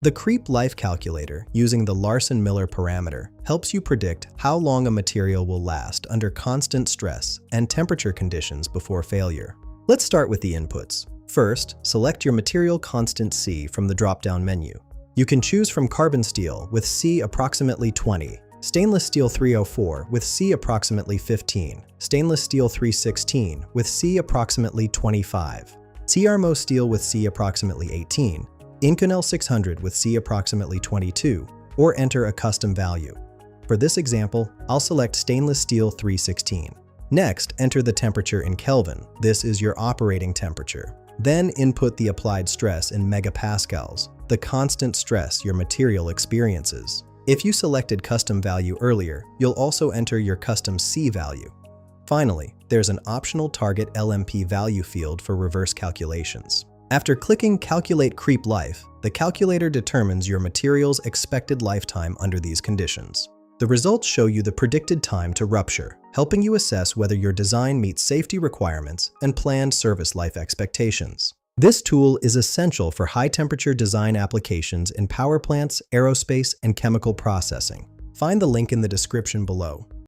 The creep life calculator, using the Larson-Miller Parameter, helps you predict how long a material will last under constant stress and temperature conditions before failure. Let's start with the inputs. First, select your material constant C from the drop-down menu. You can choose from carbon steel with C approximately 20, stainless steel 304 with C approximately 15, stainless steel 316 with C approximately 25, TRMO steel with C approximately 18, Inconel 600 with C approximately 22, or enter a custom value. For this example, I'll select stainless steel 316. Next, enter the temperature in Kelvin. This is your operating temperature. Then input the applied stress in megapascals, the constant stress your material experiences. If you selected custom value earlier, you'll also enter your custom C value. Finally, there's an optional target LMP value field for reverse calculations. After clicking Calculate Creep Life, the calculator determines your material's expected lifetime under these conditions. The results show you the predicted time to rupture, helping you assess whether your design meets safety requirements and planned service life expectations. This tool is essential for high-temperature design applications in power plants, aerospace, and chemical processing. Find the link in the description below.